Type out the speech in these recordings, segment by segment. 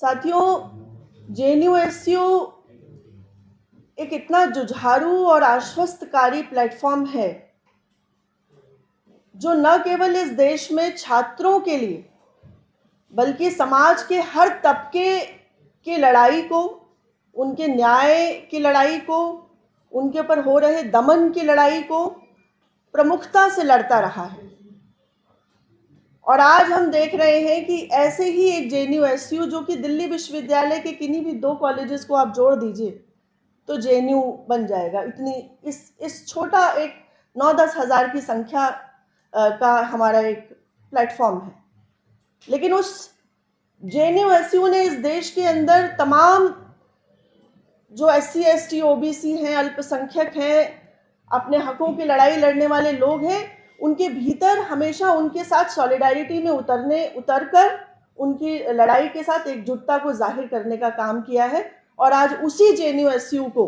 साथियों, जेएनयू-एसयू एक इतना जुझारू और आश्वस्तकारी प्लेटफॉर्म है जो न केवल इस देश में छात्रों के लिए बल्कि समाज के हर तबके की लड़ाई को, उनके न्याय की लड़ाई को, उनके ऊपर हो रहे दमन की लड़ाई को प्रमुखता से लड़ता रहा है। और आज हम देख रहे हैं कि ऐसे ही एक जेएनयू-एसयू, जो कि दिल्ली विश्वविद्यालय के किन्हीं भी 2 कॉलेजेस को आप जोड़ दीजिए तो जेएनयू बन जाएगा। इतनी इस छोटा एक 9-10 हज़ार की संख्या का हमारा एक प्लेटफॉर्म है। लेकिन उस जेएनयू-एसयू ने इस देश के अंदर तमाम जो SC, ST, OBC हैं, अल्पसंख्यक हैं, अपने हकों की लड़ाई लड़ने वाले लोग हैं, उनके भीतर हमेशा उनके साथ सॉलिडारिटी में उतरकर उनकी लड़ाई के साथ एकजुटता को जाहिर करने का काम किया है। और आज उसी जेएनयू-एसयू को,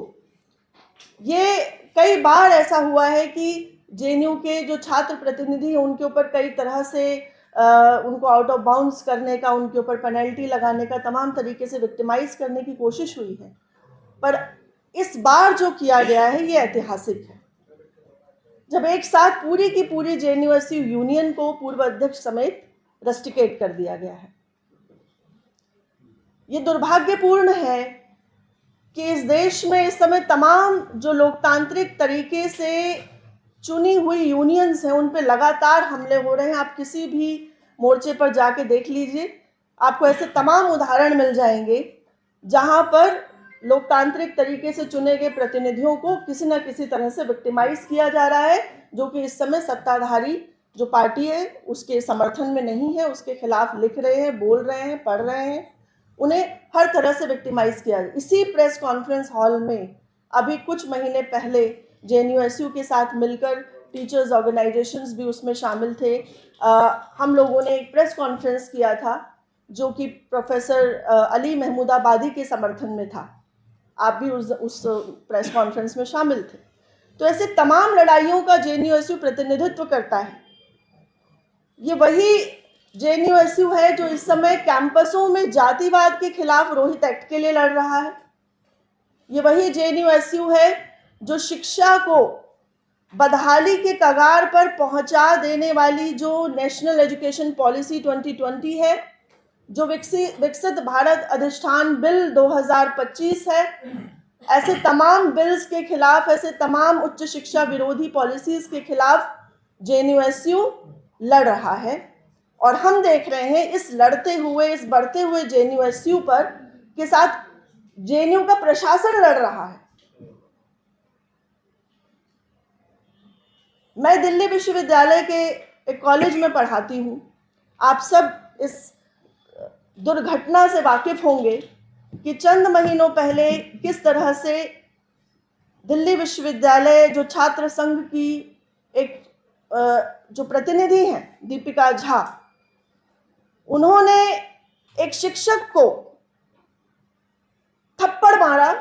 ये कई बार ऐसा हुआ है कि जेएनयू के जो छात्र प्रतिनिधि हैं उनके ऊपर कई तरह से उनको आउट ऑफ बाउंड्स करने का, उनके ऊपर पेनल्टी लगाने का, तमाम तरीके से विक्टिमाइज करने की कोशिश हुई है। पर इस बार जो किया गया है ये ऐतिहासिक है, जब एक साथ पूरी की पूरी जेएनयू-एसयू यूनियन को पूर्व अध्यक्ष समेत रस्टिकेट कर दिया गया है। ये दुर्भाग्यपूर्ण है कि इस देश में इस समय तमाम जो लोकतांत्रिक तरीके से चुनी हुई यूनियंस हैं उन पे लगातार हमले हो रहे हैं। आप किसी भी मोर्चे पर जाके देख लीजिए, आपको ऐसे तमाम उदाहरण मिल जाएंगे जहां पर लोकतांत्रिक तरीके से चुने गए प्रतिनिधियों को किसी न किसी तरह से विक्टिमाइज किया जा रहा है, जो कि इस समय सत्ताधारी जो पार्टी है उसके समर्थन में नहीं है, उसके खिलाफ लिख रहे हैं, बोल रहे हैं, पढ़ रहे हैं, उन्हें हर तरह से विक्टिमाइज किया। इसी प्रेस कॉन्फ्रेंस हॉल में अभी कुछ महीने पहले जेएनयू-एसयू के साथ मिलकर टीचर्स ऑर्गेनाइजेशंस भी उसमें शामिल थे। हम लोगों ने एक प्रेस कॉन्फ्रेंस किया था जो कि प्रोफेसर अली महमूदाबादी के समर्थन में था। आप भी उस प्रेस कॉन्फ्रेंस में शामिल थे। तो ऐसे तमाम लड़ाइयों का जेएनयू-एसयू प्रतिनिधित्व करता है। ये वही जेएनयू-एसयू है जो इस समय कैंपसों में जातिवाद के खिलाफ रोहित एक्ट के लिए लड़ रहा है। ये वही जेएनयू-एसयू है जो शिक्षा को बदहाली के कगार पर पहुंचा देने वाली जो नेशनल एजुकेशन पॉलिसी 2020 है, जो विकसित भारत अधिष्ठान बिल 2025 है, ऐसे तमाम बिल्स के खिलाफ, ऐसे तमाम उच्च शिक्षा विरोधी पॉलिसीज के खिलाफ जेएनयू-एसयू लड़ रहा है। और हम देख रहे हैं इस लड़ते हुए, इस बढ़ते हुए जेएनयू-एसयू पर के साथ जेएनयू का प्रशासन लड़ रहा है। मैं दिल्ली विश्वविद्यालय के एक कॉलेज में पढ़ाती हूँ। आप सब इस दुर्घटना से वाकिफ होंगे कि चंद महीनों पहले किस तरह से दिल्ली विश्वविद्यालय जो छात्र संघ की एक जो प्रतिनिधि हैं दीपिका झा, उन्होंने एक शिक्षक को थप्पड़ मारा।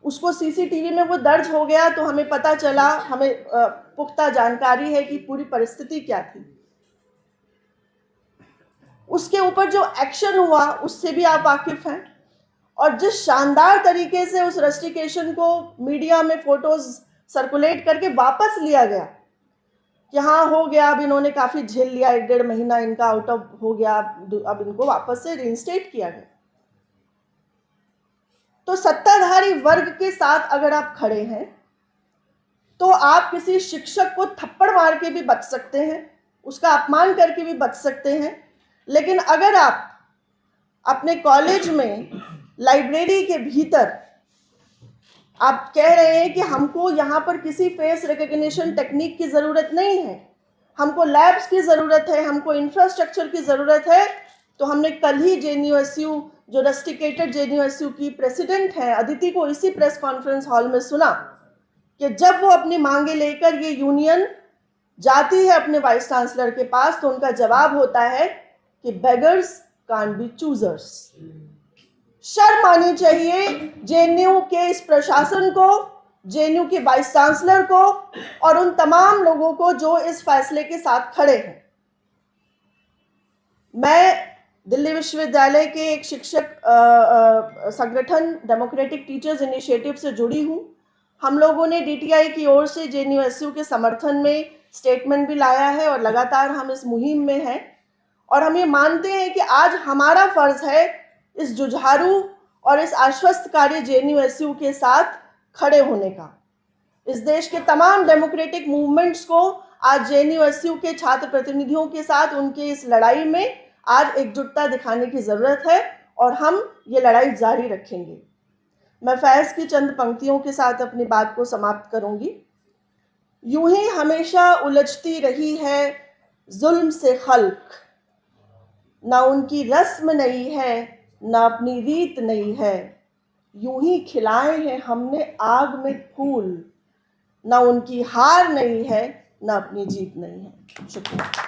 उसको सीसीटीवी में वो दर्ज हो गया तो हमें पता चला, हमें पुख्ता जानकारी है कि पूरी परिस्थिति क्या थी। उसके ऊपर जो एक्शन हुआ उससे भी आप वाकिफ हैं। और जिस शानदार तरीके से उस रस्टिकेशन को मीडिया में फोटोज सर्कुलेट करके वापस लिया गया कि हाँ हो गया, अब इन्होंने काफ़ी झेल लिया, 1-1.5 महीना इनका आउट ऑफ हो गया, अब इनको वापस से रीइंस्टेट किया गया। तो सत्ताधारी वर्ग के साथ अगर आप खड़े हैं तो आप किसी शिक्षक को थप्पड़ मार के भी बच सकते हैं, उसका अपमान करके भी बच सकते हैं। लेकिन अगर आप अपने कॉलेज में लाइब्रेरी के भीतर आप कह रहे हैं कि हमको यहाँ पर किसी फेस रिकग्निशन टेक्निक की ज़रूरत नहीं है, हमको लैब्स की ज़रूरत है, हमको इंफ्रास्ट्रक्चर की ज़रूरत है, तो हमने कल ही जेएनयू-एसयू जो रस्टिकेटेड जेएनयू-एसयू की प्रेसिडेंट है अदिति को इसी प्रेस कॉन्फ्रेंस हॉल में सुना कि जब वो अपनी मांगे लेकर ये यूनियन जाती है अपने वाइस चांसलर के पास तो उनका जवाब होता है कि बेगर्स कांट बी चूजर्स। शर्म आनी चाहिए जेएनयू के इस प्रशासन को, जेएनयू के वाइस चांसलर को और उन तमाम लोगों को जो इस फैसले के साथ खड़े हैं। मैं दिल्ली विश्वविद्यालय के एक शिक्षक संगठन डेमोक्रेटिक टीचर्स इनिशिएटिव से जुड़ी हूँ। हम लोगों ने डीटीआई की ओर से जेएनयू-एसयू के समर्थन में स्टेटमेंट भी लाया है और लगातार हम इस मुहिम में हैं और हम ये मानते हैं कि आज हमारा फर्ज है इस जुझारू और इस आश्वस्तकारी जेएनयू-एसयू के साथ खड़े होने का। इस देश के तमाम डेमोक्रेटिक मूवमेंट्स को आज जेएनयू-एसयू के छात्र प्रतिनिधियों के साथ उनके इस लड़ाई में आज एकजुटता दिखाने की ज़रूरत है और हम ये लड़ाई जारी रखेंगे। मैं फैज़ की चंद पंक्तियों के साथ अपनी बात को समाप्त करूंगी। यूं ही हमेशा उलझती रही है जुल्म से खल्क, ना उनकी रस्म नई है, ना अपनी रीत नई है। यूं ही खिलाए हैं हमने आग में फूल, ना उनकी हार नई है, ना अपनी जीत नई है। शुक्रिया।